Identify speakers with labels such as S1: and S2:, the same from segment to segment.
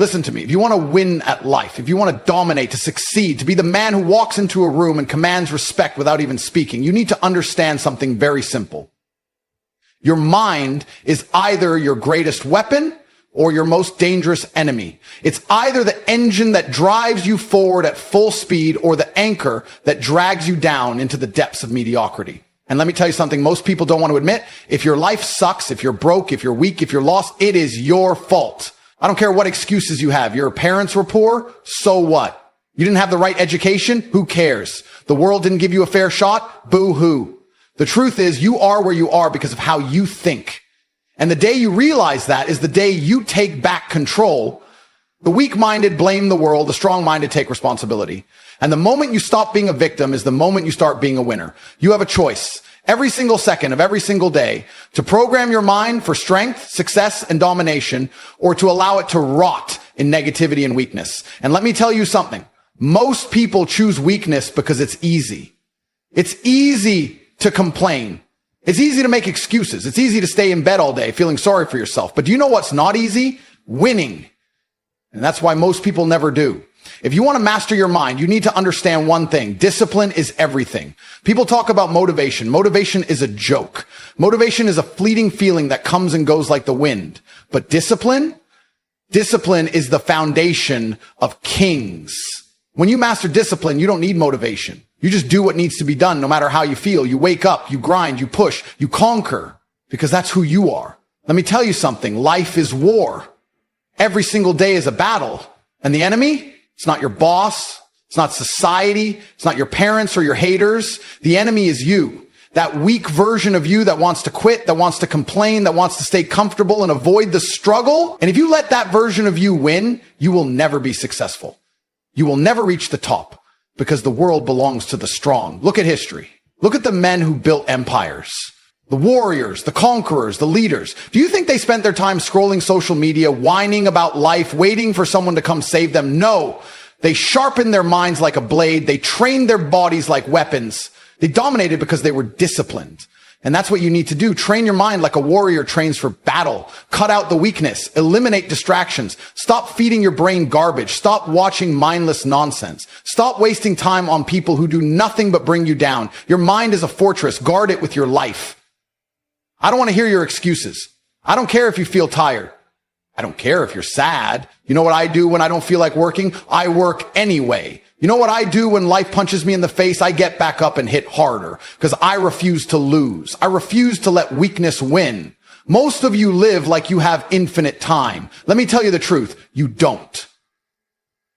S1: Listen to me. If you want to win at life, if you want to dominate, to succeed, to be the man who walks into a room and commands respect without even speaking, you need to understand something very simple. Your mind is either your greatest weapon or your most dangerous enemy. It's either the engine that drives you forward at full speed or the anchor that drags you down into the depths of mediocrity. And let me tell you something most people don't want to admit. If your life sucks, if you're broke, if you're weak, if you're lost, it is your fault. I don't care what excuses you have. Your parents were poor. So what? You didn't have the right education. Who cares? The world didn't give you a fair shot. Boo hoo. The truth is you are where you are because of how you think. And the day you realize that is the day you take back control. The weak-minded blame the world. The strong-minded take responsibility. And the moment you stop being a victim is the moment you start being a winner. You have a choice every single second of every single day to program your mind for strength, success, and domination, or to allow it to rot in negativity and weakness. And let me tell you something. Most people choose weakness because it's easy. It's easy to complain. It's easy to make excuses. It's easy to stay in bed all day feeling sorry for yourself. But do you know what's not easy? Winning. And that's why most people never do. If you want to master your mind, you need to understand one thing. Discipline is everything. People talk about motivation. Motivation is a joke. Motivation is a fleeting feeling that comes and goes like the wind. But discipline is the foundation of kings. When you master discipline, you don't need motivation. You just do what needs to be done no matter how you feel. You wake up, you grind, you push, you conquer because that's who you are. Let me tell you something. Life is war. Every single day is a battle. And the enemy? It's not your boss. It's not society. It's not your parents or your haters. The enemy is you. That weak version of you that wants to quit, that wants to complain, that wants to stay comfortable and avoid the struggle. And if you let that version of you win, you will never be successful. You will never reach the top because the world belongs to the strong. Look at history. Look at the men who built empires. The warriors, the conquerors, the leaders. Do you think they spent their time scrolling social media, whining about life, waiting for someone to come save them? No. They sharpened their minds like a blade. They trained their bodies like weapons. They dominated because they were disciplined. And that's what you need to do. Train your mind like a warrior trains for battle. Cut out the weakness. Eliminate distractions. Stop feeding your brain garbage. Stop watching mindless nonsense. Stop wasting time on people who do nothing but bring you down. Your mind is a fortress. Guard it with your life. I don't want to hear your excuses. I don't care if you feel tired. I don't care if you're sad. You know what I do when I don't feel like working? I work anyway. You know what I do when life punches me in the face? I get back up and hit harder because I refuse to lose. I refuse to let weakness win. Most of you live like you have infinite time. Let me tell you the truth. You don't.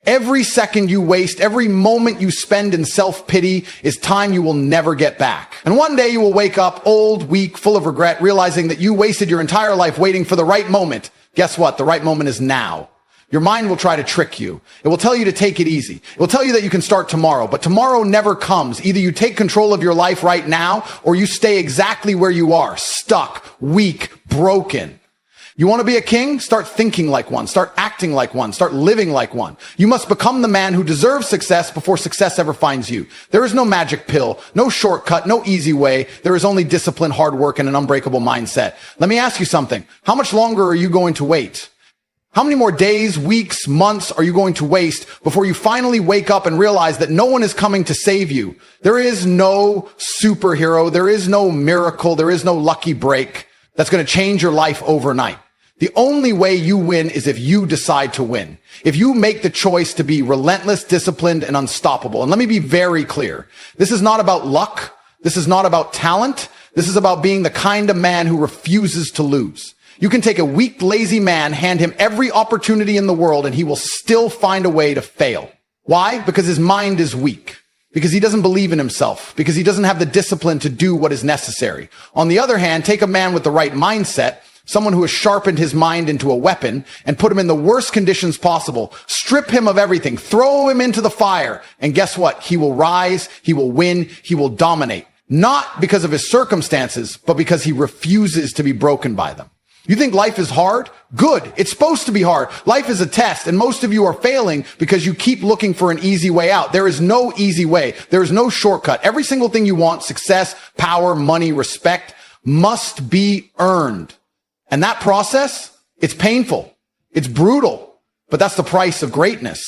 S1: Every second you waste, every moment you spend in self-pity is time you will never get back. And one day you will wake up old, weak, full of regret, realizing that you wasted your entire life waiting for the right moment. Guess what? The right moment is now. Your mind will try to trick you. It will tell you to take it easy. It will tell you that you can start tomorrow, but tomorrow never comes. Either you take control of your life right now, or you stay exactly where you are, stuck, weak, broken. You want to be a king? Start thinking like one. Start acting like one. Start living like one. You must become the man who deserves success before success ever finds you. There is no magic pill, no shortcut, no easy way. There is only discipline, hard work, and an unbreakable mindset. Let me ask you something. How much longer are you going to wait? How many more days, weeks, months are you going to waste before you finally wake up and realize that no one is coming to save you? There is no superhero. There is no miracle. There is no lucky break that's going to change your life overnight. The only way you win is if you decide to win. If you make the choice to be relentless, disciplined, and unstoppable. And let me be very clear. This is not about luck. This is not about talent. This is about being the kind of man who refuses to lose. You can take a weak, lazy man, hand him every opportunity in the world, and he will still find a way to fail. Why? Because his mind is weak. Because he doesn't believe in himself. Because he doesn't have the discipline to do what is necessary. On the other hand, take a man with the right mindset, someone who has sharpened his mind into a weapon and put him in the worst conditions possible. Strip him of everything. Throw him into the fire. And guess what? He will rise. He will win. He will dominate. Not because of his circumstances, but because he refuses to be broken by them. You think life is hard? Good. It's supposed to be hard. Life is a test, and most of you are failing because you keep looking for an easy way out. There is no easy way. There is no shortcut. Every single thing you want, success, power, money, respect, must be earned. And that process, it's painful. It's brutal. But that's the price of greatness.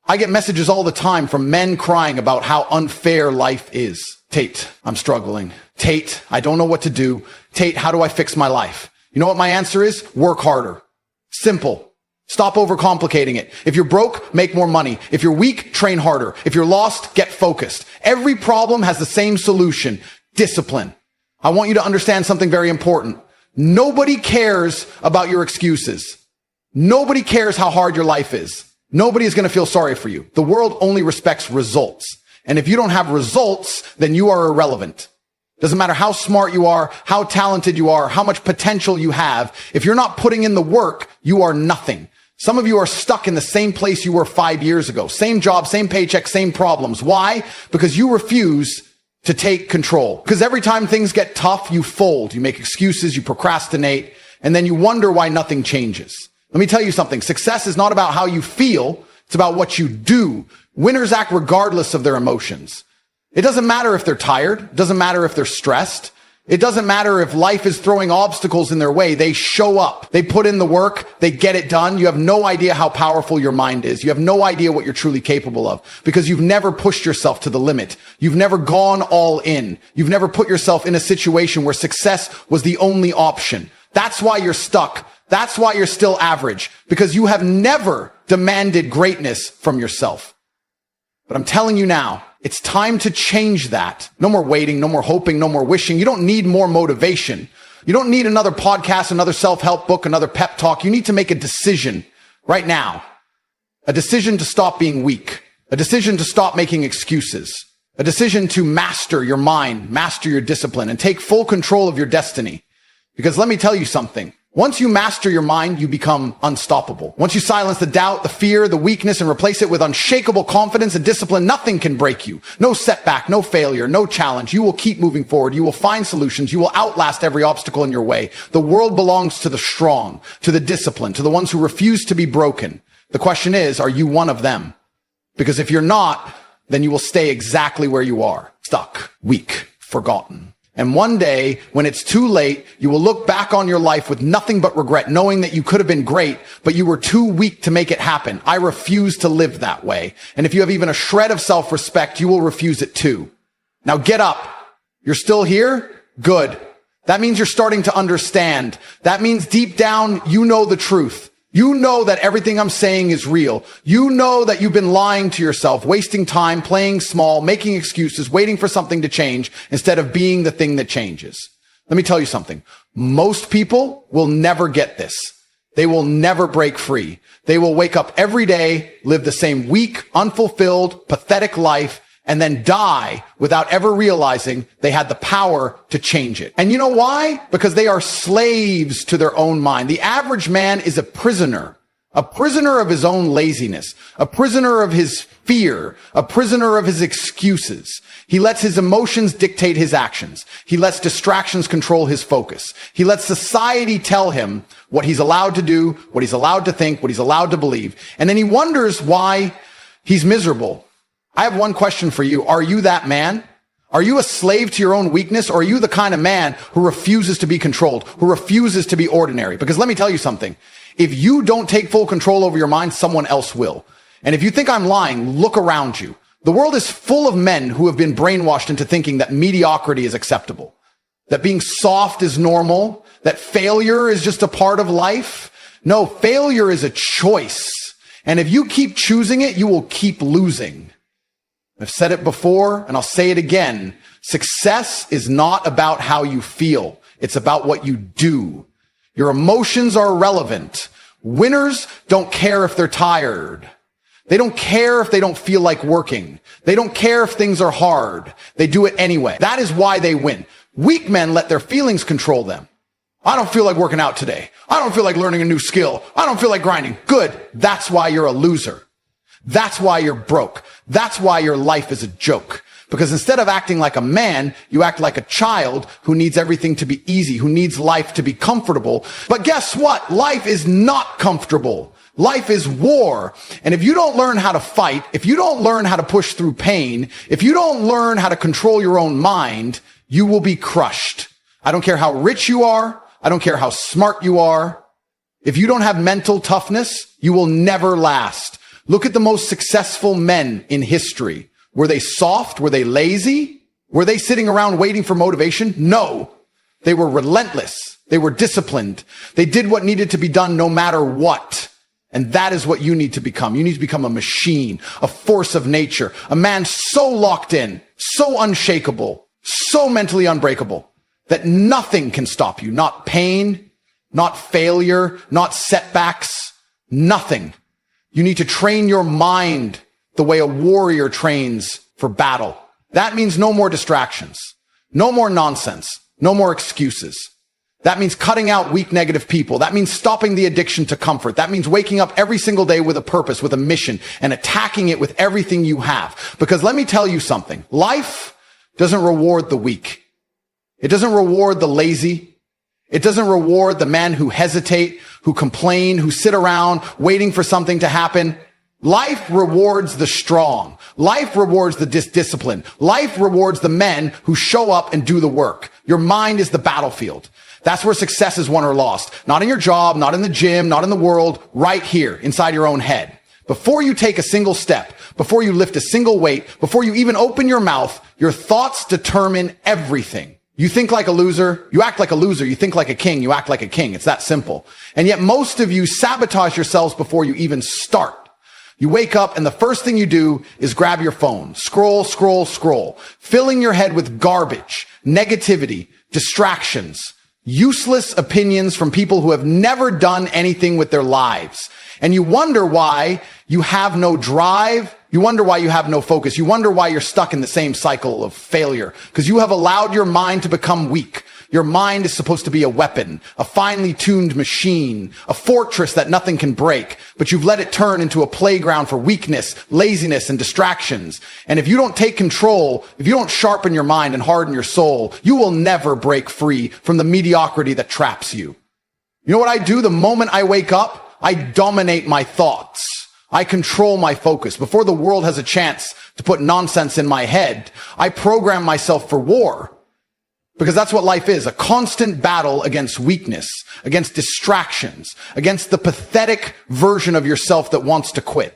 S1: I get messages all the time from men crying about how unfair life is. Tate, I'm struggling. Tate, I don't know what to do. Tate, how do I fix my life? You know what my answer is? Work harder. Simple. Stop overcomplicating it. If you're broke, make more money. If you're weak, train harder. If you're lost, get focused. Every problem has the same solution. Discipline. I want you to understand something very important. Nobody cares about your excuses. Nobody cares how hard your life is. Nobody is going to feel sorry for you. The world only respects results. And if you don't have results, then you are irrelevant. Doesn't matter how smart you are, how talented you are, how much potential you have. If you're not putting in the work, you are nothing. Some of you are stuck in the same place you were 5 years ago. Same job, same paycheck, same problems. Why? Because you refuse to take control. Because every time things get tough, you fold. You make excuses, you procrastinate, and then you wonder why nothing changes. Let me tell you something. Success is not about how you feel. It's about what you do. Winners act regardless of their emotions. It doesn't matter if they're tired. It doesn't matter if they're stressed. It doesn't matter if life is throwing obstacles in their way. They show up. They put in the work. They get it done. You have no idea how powerful your mind is. You have no idea what you're truly capable of because you've never pushed yourself to the limit. You've never gone all in. You've never put yourself in a situation where success was the only option. That's why you're stuck. That's why you're still average, because you have never demanded greatness from yourself. But I'm telling you now, it's time to change that. No more waiting, no more hoping, no more wishing. You don't need more motivation. You don't need another podcast, another self-help book, another pep talk. You need to make a decision right now. A decision to stop being weak. A decision to stop making excuses. A decision to master your mind, master your discipline, and take full control of your destiny. Because let me tell you something. Once you master your mind, you become unstoppable. Once you silence the doubt, the fear, the weakness, and replace it with unshakable confidence and discipline, nothing can break you. No setback, no failure, no challenge. You will keep moving forward. You will find solutions. You will outlast every obstacle in your way. The world belongs to the strong, to the disciplined, to the ones who refuse to be broken. The question is, are you one of them? Because if you're not, then you will stay exactly where you are. Stuck, weak, forgotten. And one day, when it's too late, you will look back on your life with nothing but regret, knowing that you could have been great, but you were too weak to make it happen. I refuse to live that way. And if you have even a shred of self-respect, you will refuse it too. Now get up. You're still here? Good. That means you're starting to understand. That means deep down, you know the truth. You know that everything I'm saying is real. You know that you've been lying to yourself, wasting time, playing small, making excuses, waiting for something to change instead of being the thing that changes. Let me tell you something. Most people will never get this. They will never break free. They will wake up every day, live the same weak, unfulfilled, pathetic life, and then die without ever realizing they had the power to change it. And you know why? Because they are slaves to their own mind. The average man is a prisoner of his own laziness, a prisoner of his fear, a prisoner of his excuses. He lets his emotions dictate his actions. He lets distractions control his focus. He lets society tell him what he's allowed to do, what he's allowed to think, what he's allowed to believe. And then he wonders why he's miserable. I have one question for you. Are you that man? Are you a slave to your own weakness, or are you the kind of man who refuses to be controlled, who refuses to be ordinary? Because let me tell you something. If you don't take full control over your mind, someone else will. And if you think I'm lying, look around you. The world is full of men who have been brainwashed into thinking that mediocrity is acceptable, that being soft is normal, that failure is just a part of life. No, failure is a choice. And if you keep choosing it, you will keep losing. I've said it before, and I'll say it again. Success is not about how you feel. It's about what you do. Your emotions are irrelevant. Winners don't care if they're tired. They don't care if they don't feel like working. They don't care if things are hard. They do it anyway. That is why they win. Weak men let their feelings control them. I don't feel like working out today. I don't feel like learning a new skill. I don't feel like grinding. Good. That's why you're a loser. That's why you're broke. That's why your life is a joke. Because instead of acting like a man, you act like a child who needs everything to be easy, who needs life to be comfortable. But guess what? Life is not comfortable. Life is war. And if you don't learn how to fight, if you don't learn how to push through pain, if you don't learn how to control your own mind, you will be crushed. I don't care how rich you are. I don't care how smart you are. If you don't have mental toughness, you will never last. Look at the most successful men in history. Were they soft? Were they lazy? Were they sitting around waiting for motivation? No. They were relentless. They were disciplined. They did what needed to be done no matter what. And that is what you need to become. You need to become a machine, a force of nature, a man so locked in, so unshakable, so mentally unbreakable that nothing can stop you. Not pain, not failure, not setbacks, nothing. You need to train your mind the way a warrior trains for battle. That means no more distractions, no more nonsense, no more excuses. That means cutting out weak, negative people. That means stopping the addiction to comfort. That means waking up every single day with a purpose, with a mission, and attacking it with everything you have. Because let me tell you something. Life doesn't reward the weak. It doesn't reward the lazy. It doesn't reward the men who hesitate, who complain, who sit around waiting for something to happen. Life rewards the strong. Life rewards the disciplined. Life rewards the men who show up and do the work. Your mind is the battlefield. That's where success is won or lost. Not in your job, not in the gym, not in the world, right here inside your own head. Before you take a single step, before you lift a single weight, before you even open your mouth, your thoughts determine everything. You think like a loser, you act like a loser, you think like a king, you act like a king. It's that simple. And yet most of you sabotage yourselves before you even start. You wake up and the first thing you do is grab your phone, scroll, filling your head with garbage, negativity, distractions, useless opinions from people who have never done anything with their lives. And you wonder why you have no drive. You wonder why you have no focus. You wonder why you're stuck in the same cycle of failure, because you have allowed your mind to become weak. Your mind is supposed to be a weapon, a finely tuned machine, a fortress that nothing can break, but you've let it turn into a playground for weakness, laziness, and distractions. And if you don't take control, if you don't sharpen your mind and harden your soul, you will never break free from the mediocrity that traps you. You know what I do the moment I wake up? I dominate my thoughts. I control my focus. Before the world has a chance to put nonsense in my head, I program myself for war. Because that's what life is, a constant battle against weakness, against distractions, against the pathetic version of yourself that wants to quit.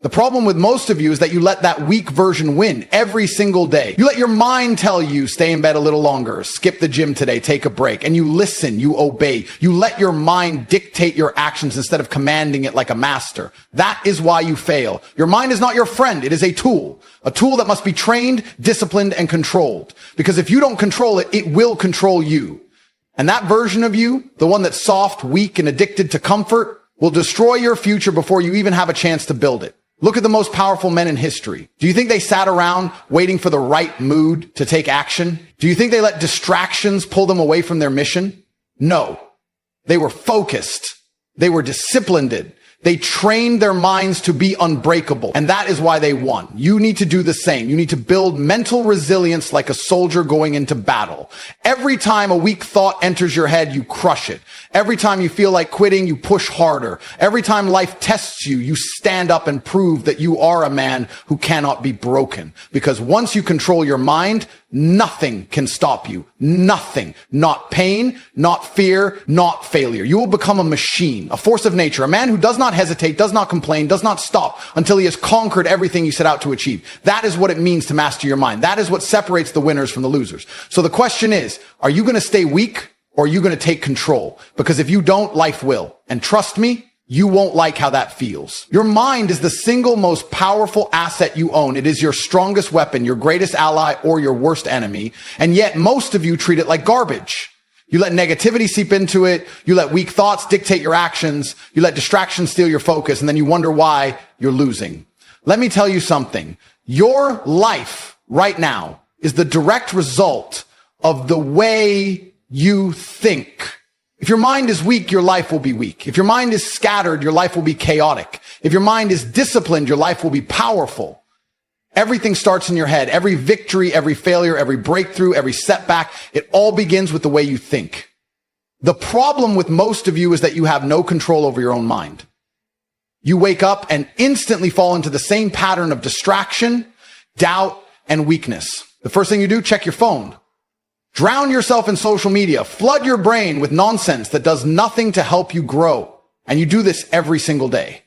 S1: The problem with most of you is that you let that weak version win every single day. You let your mind tell you, stay in bed a little longer, skip the gym today, take a break, and you listen, you obey. You let your mind dictate your actions instead of commanding it like a master. That is why you fail. Your mind is not your friend. It is a tool that must be trained, disciplined, and controlled. Because if you don't control it, it will control you. And that version of you, the one that's soft, weak, and addicted to comfort, will destroy your future before you even have a chance to build it. Look at the most powerful men in history. Do you think they sat around waiting for the right mood to take action? Do you think they let distractions pull them away from their mission? No. They were focused. They were disciplined. They trained their minds to be unbreakable. And that is why they won. You need to do the same. You need to build mental resilience like a soldier going into battle. Every time a weak thought enters your head, you crush it. Every time you feel like quitting, you push harder. Every time life tests you, you stand up and prove that you are a man who cannot be broken. Because once you control your mind, nothing can stop you. Nothing. Not pain, not fear, not failure. You will become a machine, a force of nature, a man who does not hesitate, does not complain, does not stop until he has conquered everything you set out to achieve. That is what it means to master your mind. That is what separates the winners from the losers. So the question is, are you going to stay weak or are you going to take control? Because if you don't, life will. And trust me, you won't like how that feels. Your mind is the single most powerful asset you own. It is your strongest weapon, your greatest ally, or your worst enemy. And yet most of you treat it like garbage. You let negativity seep into it. You let weak thoughts dictate your actions. You let distractions steal your focus. And then you wonder why you're losing. Let me tell you something. Your life right now is the direct result of the way you think. If your mind is weak, your life will be weak. If your mind is scattered, your life will be chaotic. If your mind is disciplined, your life will be powerful. Everything starts in your head. Every victory, every failure, every breakthrough, every setback, it all begins with the way you think. The problem with most of you is that you have no control over your own mind. You wake up and instantly fall into the same pattern of distraction, doubt, and weakness. The first thing you do, check your phone. Drown yourself in social media. Flood your brain with nonsense that does nothing to help you grow. And you do this every single day.